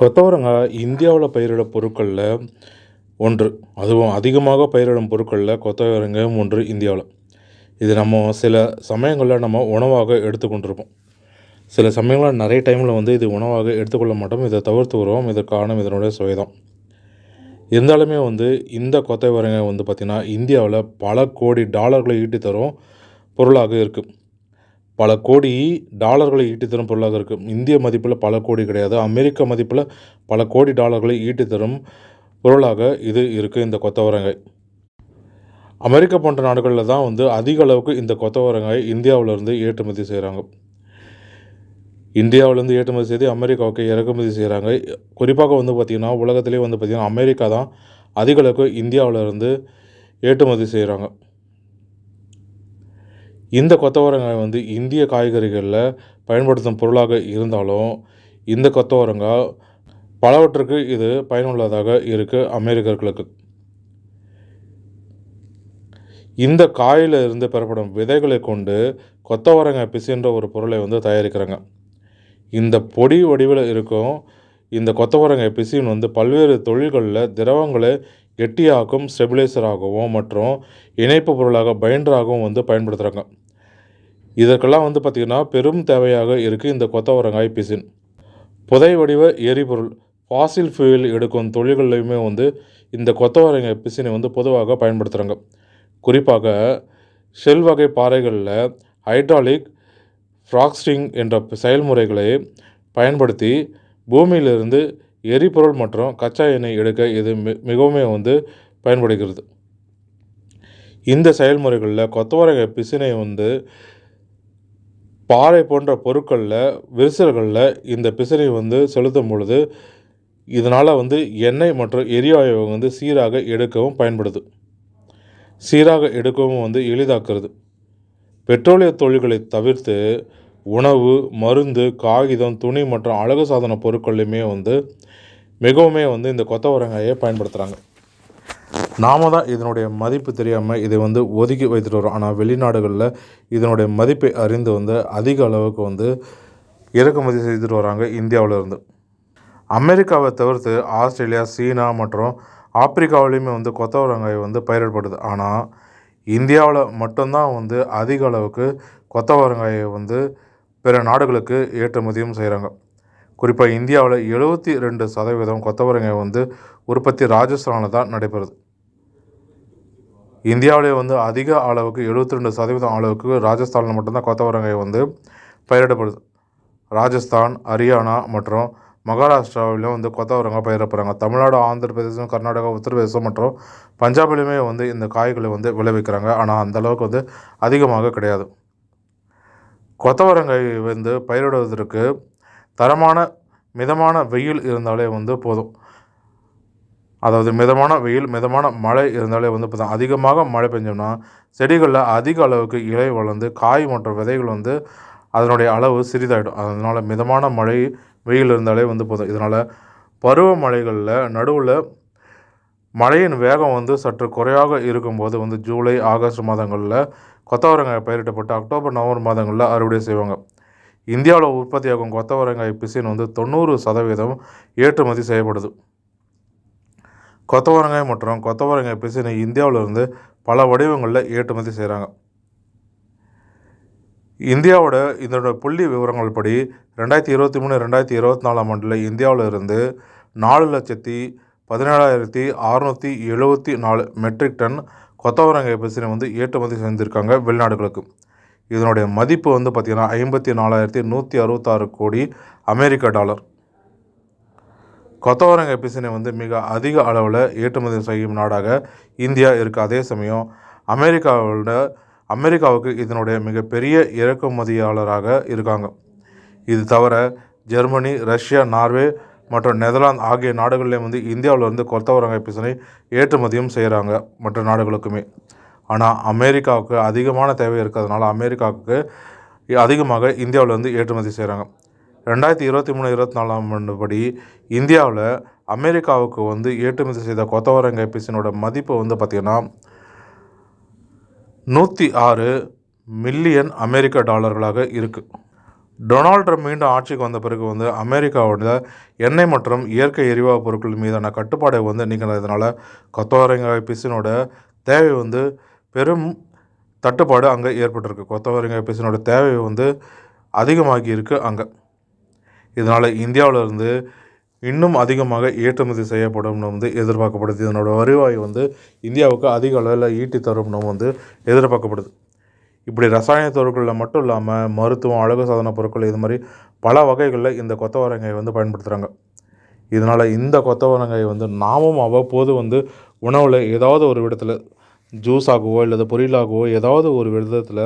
கொத்தவரங்காய் இந்தியாவில் பயிரிடும் பொருட்களில் ஒன்று. அதுவும் அதிகமாக பயிரிடும் பொருட்களில் கொத்தவரங்காயும் ஒன்று இந்தியாவில். இது நம்ம சில சமயங்களில் நம்ம உணவாக எடுத்துக்கொண்டிருப்போம். சில சமயங்களில் நிறைய டைமில் இது உணவாக எடுத்துக்கொள்ள மாட்டோம். இதை தவிர்த்து வருவோம். இதற்கு காரணம் இதனுடைய சுவை தான். இருந்தாலுமே இந்த கொத்தவரங்காய் பார்த்திங்கன்னா இந்தியாவில் பல கோடி டாலர்களை ஈட்டி தரும் பொருளாக இருக்குது. பல கோடி டாலர்களை ஈட்டி தரும் பொருளாக இருக்குது. இந்திய மதிப்பில் பல கோடி கிடையாது, அமெரிக்க மதிப்பில் பல கோடி டாலர்களை ஈட்டி தரும் பொருளாக இது இருக்குது. இந்த கொத்தவரங்காய் அமெரிக்கா போன்ற நாடுகளில் தான் அதிக அளவுக்கு இந்த கொத்தவரங்காய் இந்தியாவிலேருந்து ஏற்றுமதி செய்கிறாங்க. இந்தியாவிலேருந்து ஏற்றுமதி செய்து அமெரிக்காவுக்கு இறக்குமதி செய்கிறாங்க. குறிப்பாக பார்த்திங்கன்னா உலகத்திலே பார்த்திங்கன்னா அமெரிக்கா தான் அதிக அளவுக்கு இந்தியாவிலேருந்து ஏற்றுமதி செய்கிறாங்க. இந்த கொத்தவரங்காய் இந்திய காய்கறிகளில் பயன்படுத்தும் பொருளாக இருந்தாலும் இந்த கொத்தவரங்காய் பலவற்றுக்கு இது பயனுள்ளதாக இருக்குது அமெரிக்கர்களுக்கு. இந்த காயில் இருந்து பெறப்படும் விதைகளை கொண்டு கொத்தவரங்காய் பிசின்ற ஒரு பொருளை தயாரிக்கிறாங்க. இந்த பொடி வடிவில் இருக்கும் இந்த கொத்தவரங்காய் பிசின் பல்வேறு தொழில்களில் திரவங்களை கெட்டியாக்கும் ஸ்டெபிலைசராகவும் மற்றும் இணைப்பு பொருளாக பைண்டராகவும் பயன்படுத்துகிறாங்க. இதற்கெல்லாம் பார்த்திங்கன்னா பெரும் தேவையாக இருக்குது இந்த கொத்தவரங்காய் பிசின். புதை வடிவ எரிபொருள் ஃபாசில் ஃபியூல் எடுக்கும் தொழில்களையுமே இந்த கொத்தவரங்காய் பிசினை பொதுவாக பயன்படுத்துகிறாங்க. குறிப்பாக ஷெல் வகை பாறைகளில் ஹைட்ராலிக் ஃப்ராக்ஸ்டிங் என்ற செயல்முறைகளை பயன்படுத்தி பூமியிலிருந்து எரிபொருள் மற்றும் கச்சா எண்ணெய் எடுக்க இது மிகவும் பயன்படுகிறது. இந்த செயல்முறைகளில் கொத்தவரங்காய் பிசினை பாறை போன்ற பொருட்களில் விரிசல்களில் இந்த பிசினை செலுத்தும் பொழுது இதனால் எண்ணெய் மற்றும் எரிவாயு சீராக எடுக்கவும் பயன்படுது. சீராக எடுக்கவும் எளிதாக்குறது. பெட்ரோலிய தொழில்களை தவிர்த்து உணவு, மருந்து, காகிதம், துணி மற்றும் அழகு சாதன பொருட்களையுமே மிகவுமே இந்த கொத்தவரங்காயை பயன்படுத்துகிறாங்க. நாம தான் இதனுடைய மதிப்பு தெரியாமல் இதை ஒதுக்கி வைத்துட்டு வரோம். ஆனால் வெளிநாடுகளில் இதனுடைய மதிப்பை அறிந்து அதிக அளவுக்கு இறக்குமதி செய்துட்டு வராங்க இந்தியாவிலிருந்து. அமெரிக்காவை தவிர்த்து ஆஸ்திரேலியா, சீனா மற்றும் ஆப்பிரிக்காவிலையுமே கொத்தவரங்காய் பயிரிடப்படுது. ஆனால் இந்தியாவில் மட்டும்தான் அதிக அளவுக்கு கொத்தவரங்காயை பிற நாடுகளுக்கு ஏற்றுமதியும் செய்கிறாங்க. குறிப்பாக இந்தியாவில் 72% கொத்தவரங்காய் உற்பத்தி ராஜஸ்தானில் தான் நடைபெறுது. இந்தியாவிலே அதிக அளவுக்கு 72% அளவுக்கு ராஜஸ்தானில் மட்டும்தான் கொத்தவரங்காய் பயிரிடப்படுது. ராஜஸ்தான், ஹரியானா மற்றும் மகாராஷ்டிராவிலும் கொத்தவரங்காய் பயிரிடப்படுறாங்க. தமிழ்நாடு, ஆந்திர பிரதேசம், கர்நாடகா, உத்தரப்பிரதேசம் மற்றும் பஞ்சாபிலுமே இந்த காய்களை விளைவிக்கிறாங்க. ஆனால் அந்தளவுக்கு அதிகமாக கிடையாது. கொத்தவரங்காய் பயிரிடுவதற்கு தரமான மிதமான வெயில் இருந்தாலே போதும். அதாவது மிதமான வெயில், மிதமான மழை இருந்தாலே போதும். அதிகமாக மழை பெஞ்சோம்னா செடிகளில் அதிக அளவுக்கு இலை வளர்ந்து காய் மற்றும் விதைகள் அதனுடைய அளவு சிறிதாகிடும். அதனால் மிதமான மழை, வெயில் இருந்தாலே போதும். இதனால் பருவமழைகளில் நடுவில் மழையின் வேகம் சற்று குறைவாக இருக்கும்போது ஜூலை, ஆகஸ்ட் மாதங்களில் கொத்தவரங்காய் பயிரிடப்பட்டு அக்டோபர், நவம்பர் மாதங்களில் அறுவடை செய்வாங்க. இந்தியாவில் உற்பத்தியாகும் கொத்தவரங்காய் பிசின் 90% ஏற்றுமதி செய்யப்படுது. கொத்தவரங்காய் மற்றும் கொத்தவரங்காய் பிசினை இந்தியாவிலிருந்து பல வடிவங்களில் ஏற்றுமதி செய்கிறாங்க. இந்தியாவோட இதோட புள்ளி விவரங்கள் படி 2023-2024 ஆண்டில் இந்தியாவில் இருந்து 4,17,674 மெட்ரிக் டன் கொத்தவரங்காய் பிசினை ஏற்றுமதி செஞ்சுருக்காங்க வெளிநாடுகளுக்கு. இதனுடைய மதிப்பு பார்த்திங்கன்னா 54,166 கோடி அமெரிக்க டாலர். கொத்தவரங்காய் பிசினை மிக அதிக அளவில் ஏற்றுமதி செய்யும் நாடாக இந்தியா இருக்குது. அதே சமயம் அமெரிக்காவுக்கு இதனுடைய மிகப்பெரிய இறக்குமதியாளராக இருக்காங்க. இது தவிர ஜெர்மனி, ரஷ்யா, நார்வே மற்றும் நெதர்லாந்து ஆகிய நாடுகளிலே இந்தியாவிலிருந்து கொத்தவரங்காய் பிசினை ஏற்றுமதியும் செய்கிறாங்க மற்ற நாடுகளுக்குமே. ஆனால் அமெரிக்காவுக்கு அதிகமான தேவை இருக்கிறதுனால அமெரிக்காவுக்கு அதிகமாக இந்தியாவிலேருந்து ஏற்றுமதி செய்கிறாங்க. 2023-24 ஆண்டு படி இந்தியாவில் அமெரிக்காவுக்கு ஏற்றுமதி செய்த கொத்தவரங்காய் பிசினோட மதிப்பு பார்த்திங்கன்னா 106 மில்லியன் அமெரிக்க டாலர்களாக இருக்குது. டொனால்ட் ட்ரம்ப் மீண்டும் ஆட்சிக்கு வந்த பிறகு வந்து அமெரிக்காவோட எண்ணெய் மற்றும் இயற்கை எரிவாயு பொருட்கள் மீதான கட்டுப்பாடை வந்து நீக்கினதுனால கொத்தவரங்காய் பிசினோட தேவை வந்து பெரும் தட்டுப்பாடு அங்கே ஏற்பட்டிருக்கு. கொத்தவரங்காய் பிசினோட தேவை வந்து அதிகமாகி இருக்குது அங்கே. இதனால் இந்தியாவிலிருந்து இன்னும் அதிகமாக ஏற்றுமதி செய்யப்படும்னு வந்து எதிர்பார்க்கப்படுது. இதனோட வருவாய் வந்து இந்தியாவுக்கு அதிக அளவில் ஈட்டி தரும்னு வந்து எதிர்பார்க்கப்படுது. இப்படி ரசாயன பொருட்களில் மட்டும் இல்லாமல் மருத்துவம், அழகு சாதன பொருட்கள் இது மாதிரி பல வகைகளில் இந்த கொத்தவரங்காய் வந்து பயன்படுத்துகிறாங்க. இதனால் இந்த கொத்தவரங்காய் வந்து நாமும் அவ்வப்போது வந்து உணவில் ஏதாவது ஒரு விதத்தில் ஜூஸாகவோ இல்லது பொரியலாகவோ ஏதாவது ஒரு விதத்தில்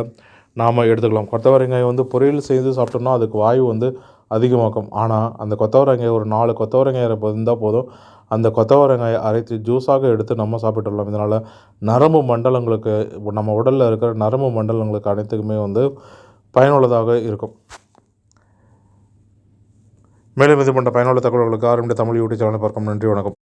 நாம் எடுத்துக்கலாம். கொத்தவரங்காய் வந்து பொரியல் செய்து சாப்பிட்டோம்னா அதுக்கு வாயு வந்து அதிகமாக்கும். ஆனால் அந்த கொத்தவரங்காய் ஒரு 4 கொத்தவரங்காய் இருந்தால் போதும், அந்த கொத்தவரங்காயை அரைத்து ஜூஸாக எடுத்து நம்ம சாப்பிட்டுடலாம். இதனால் நரம்பு மண்டலங்களுக்கு, நம்ம உடலில் இருக்கிற நரம்பு மண்டலங்களுக்கு அனைத்துக்குமே வந்து பயனுள்ளதாக இருக்கும். மேலும் இது போன்ற பயனுள்ள தகவல்களுக்கு ஆரம்பித்த தமிழ் யூடியூப் சேனலை பார்க்கும். நன்றி, வணக்கம்.